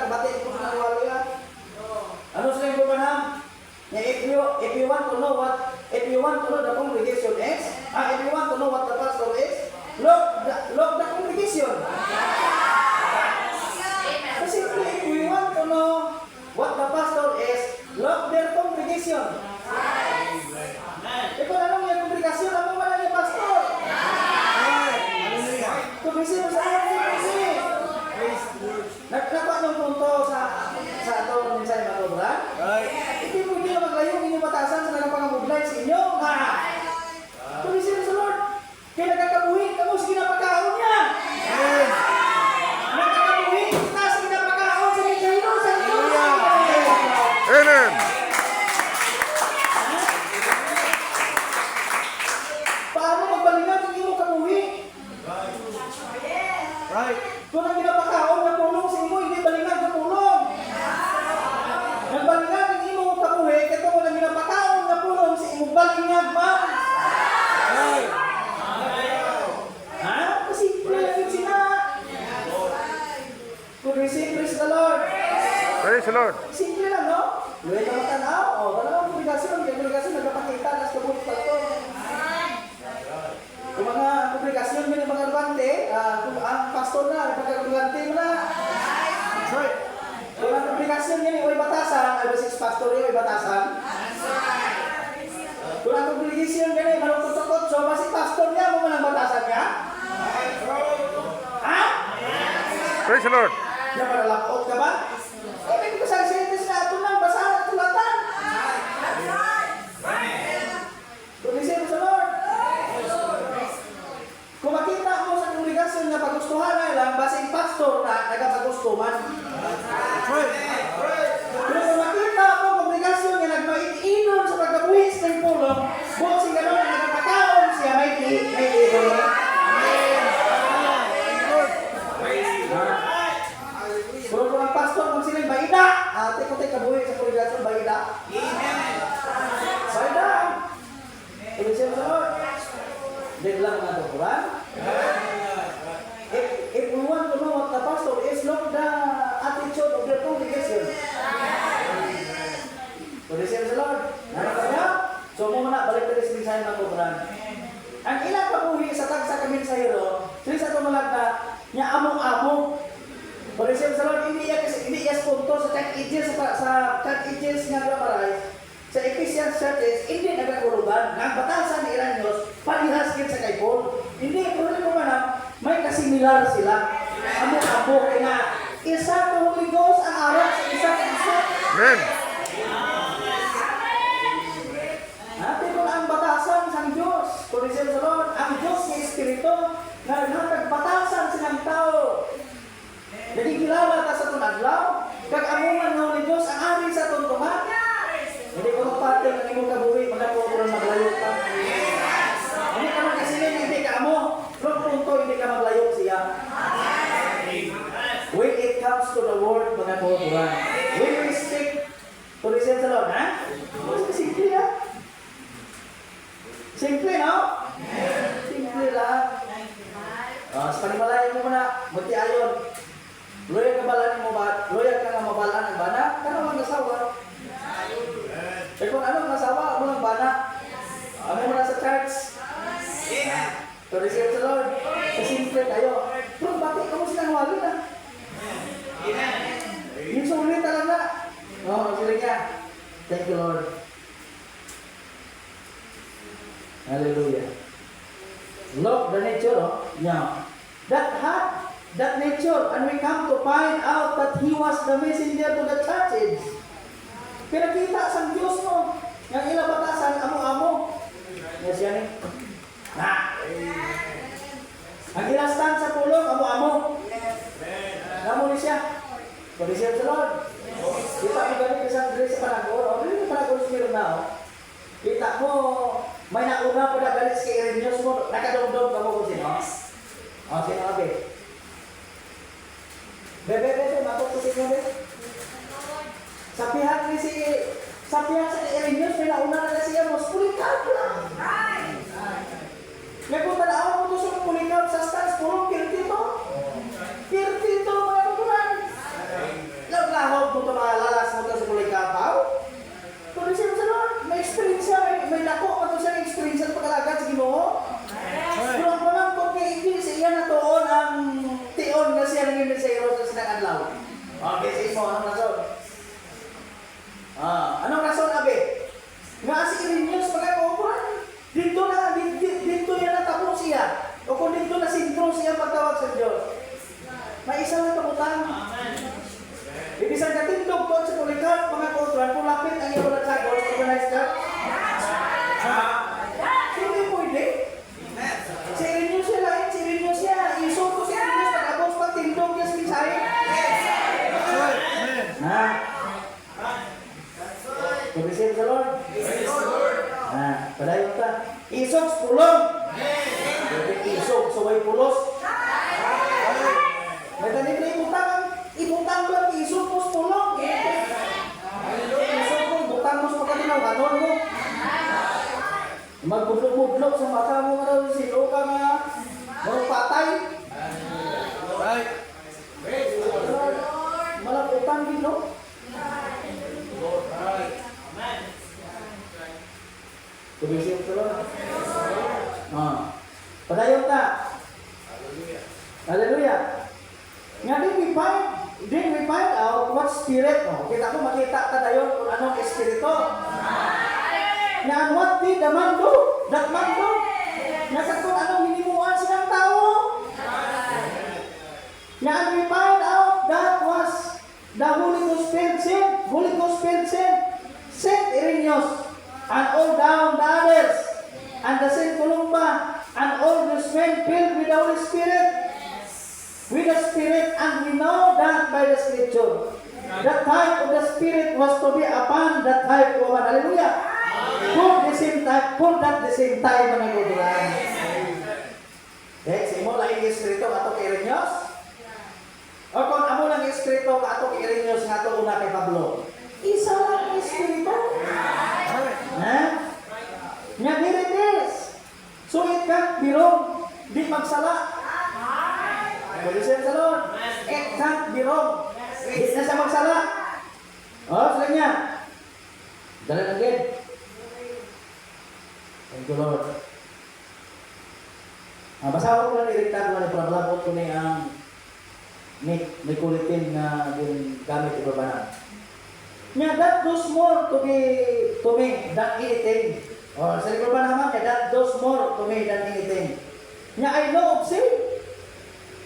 bati ko sa wali ya. Ano sa yung Abraham? If you want to know the congregation is, if you want to know what the pastor is, look the congregation. Kasi if you want to know what the pastor is, look their congregation. Ito na lang yung congregation, ano man lang yung pastor? Congregation sa akin, nagkapa ng punto sa ito ng mensahe mga kabra. Hindi mo hindi na maglayo ang inyong batasan sa nagpangamudlay sa inyo. Congregation sa Lord. Kaya nagkakabuhin, kamo sige na pagkaon niya. Nagkakabuhin, kita sige na pagkaon sa mensahe sa inyo. Amen. Paano magbalingan kung imo kabuhi? Right. Kung ang ginapakaon na pulong sa imo, hindi balingan na pulong. Nagbalingan ang imo kabuhi, kato mo ang ginapakaon na pulong sa imo balingan ba? Ha? Kasi plalagin sila. Kung receive, praise the Lord. Praise the Lord. Simple lang, no? Luway ka matanaw. O, dalawang publikasyon. Yung publikasyon nagpapakita na sa kabuhi pa ito. Kung mga publikasyon may mga arbante, kung ang pastor na, pagkakabulante mo na. That's right. Kung ang publikasyon yan, yung batasan, ay basis pastor yung batasan. Kung ang publikasyon yan, malungkot sa kotso, basis pastor niya, mo man ang batasan niya. Ha? Praise the Lord. Yan, malalakot ka ba? Eh, may ko sa sentence na ito lang, basahan at tulatan. Publikasyon sa Lord. Kung makita mo sa kongregasyon na pagustuhan na lang, basing pastor na nagpagustuhan. Pero kung makita mo kongregasyon na nagmaiinom sa pagkabuhis ng pulong, buksing gano'n na nagpakaon siya may iinom. Pero kung ang pastor kung sila'y baida, ate-kote kabuhi sa kongregasyon, baida. Baida. Ibig sabihin sa Lord. Din lang na Quran. If we want to know what the pastor is, look the attitude of the congregation. Praise the Lord. Nakakaya? So mo na balik tayo sa mensahe ng Quran. Ang ilang kabuhi sa tagsa kami sa hero, sila sa tumalagda, niya among-among. Praise the Lord. Hindi iya punto sa church ages sa church ages nga grabaray. Sa Ephesians churches, hindi nagkakulugan, nagbatasan ni ilang Diyos, palihaskin sa kay Paul. Hindi, problema man may kasimilar sila. Amo-amo, kaya isa na Holy Ghost ang arap sa isa sa isa. Amen. Ate ko na ang batasan sa Diyos. Praise the Lord, ang Diyos ng Espiritu, na nagbatasan silang tao. Nagkikilala ta sa tunadlaw, kag-amuman ng Holy Ghost, ang ari sa tuntuman. Hindi ko magpate ng imong kabuhi, magkakulang maglayo ka. Hindi ka magkasilin, hindi ka mo. From punto, hindi ka maglayo siya. When it comes to the word, magkakulang. When we speak to receive the Lord, ha? Simple, ha? Simple, no? Simple lang. Sa panimalayan mo muna, buti ayon. Loyal ka balaan mo ba? Loyal ka nga mabalaan ang bana? Kano ang nasawa? Eh kung ano nasawa, ano lang bana? Ano mo na sa church? To receive the Lord. Simple tayo. Pero bakit ka mo silang wali na? Yung sulit talaga. No, sila niya. Thank you, Lord. Hallelujah. Look the nature, yeah. That nature, and we come to find out that He was the messenger to the churches. Pinakita sa Diyos mo, yung ilang batasan, amo-amo. Yes, yan eh. Ang ilang stand sa pulong, amo-amo. Namo ni siya. Praise the Lord. Kita mo ganit isang dress sa panagor. O, ganit yung panagor sa meron na, o. Kita mo, may nauna po na galit sa Ireneus mo, nakadong-dong ka mo kung sino. O, sino ka, be? Bebe, matutusin mo, be? Sa pihak sa Ireneus, may nauna na siya mo, Polycarp lang. May punta na ako mo sa Polycarp sa stance, puro pirtito. Pirtito, mga kukuran. Padayon ta. Isog sa pulong. Isog sa way pulos. May tanim na ibutang ko ang isog mo sa pulong. Isog mo, ibutang mo sa pagkatinaw, ganon mo. Magbudlog-budlog sa mata mo nga daw, silo ka nga, marong patay. Malaputan din, no? Tumisip ka lang. Padayon ta. Hallelujah. Nga din we find out what spirit, no? Kita ko makita ka dayon kung anong espiritu. Nga what did the man do? That man do? Nga sa kung anong hinimuan silang tao. Nga we find out that was the Holy Ghost filled Saint Irenaeus, and all down the others, and the Saint Columba, and all those men filled with the Holy Spirit, with the Spirit, and we know that by the Scripture. The type of the Spirit was to be upon that type of man. Hallelujah! For that the same time, mga guduran. Sa imo lang yung Espiritu ato kay Irenaeus? O kung amo lang yung Espiritu ato kay Irenaeus nga ato una kay Pablo? Isa lang yung Espiritu. Nga diritis. So it can't be wrong. Di magsala. Pag-isip sa Lord. It can't be wrong. Di na siya magsala. Sila niya. Dala na again. Thank you, Lord. Basahin ko lang direkta ko na problema ko na ang may kulitin na gamit ibabanan. Nga that does more to me than anything. Sa likod ba naman, that does more to me than anything. Nga I know of sin.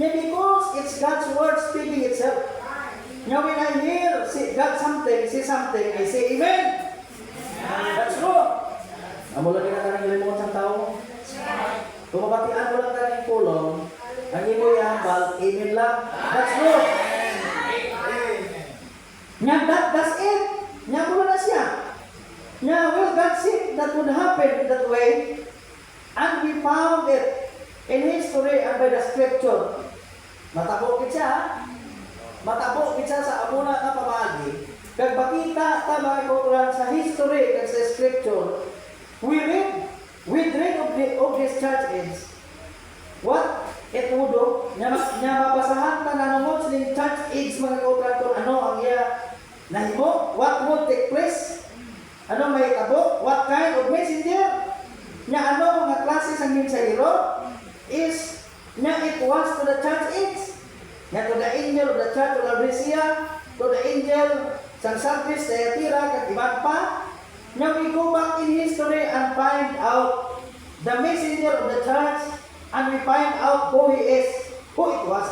Nga because it's God's word speaking itself. Nga when I hear God say something, I say amen. That's true. Amo lagi na karang limon sa tao. Kung mabatian mo lang karang pulong, ang imo ihambal, amen lang. That's true. Nga that's it. Nga mula na siya. Nga will God see that would happen that way, and we found it in history and by the Scripture. Matabo kita sa amuna na pamagi. Kag bakita tama ko sa history kag sa Scripture. We read of this church age. What it would do, nya mabasahan ta nanungod sa church age mga kauban kung ano ang iya nahimo, what would take place, ano may tabo, what kind of messenger, nya ano mga klase sang mensahero is, nya it was to the church age, nya to the angel of the church of Laodicea, to the angel sang Sardis, Thyatira, kag iban pa. Now we go back in history and find out the messenger of the church, and we find out who he is, who it was,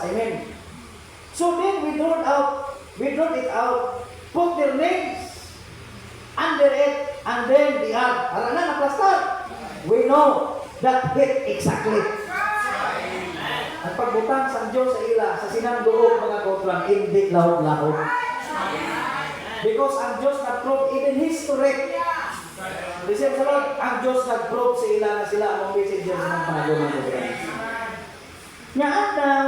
So then we draw it out, put their names under it, and then they are, na naplastar. We know that hit exactly. Ang pagbutang sa Diyos sa ila, sa sinanduog mga kotlang, hindi lahog-lahog. Because ang Diyos nag-prove even history. Listen sa Lord, ang Diyos nag-prove sa ila na sila ang messengers ng panagod ng Diyos. Nga daw,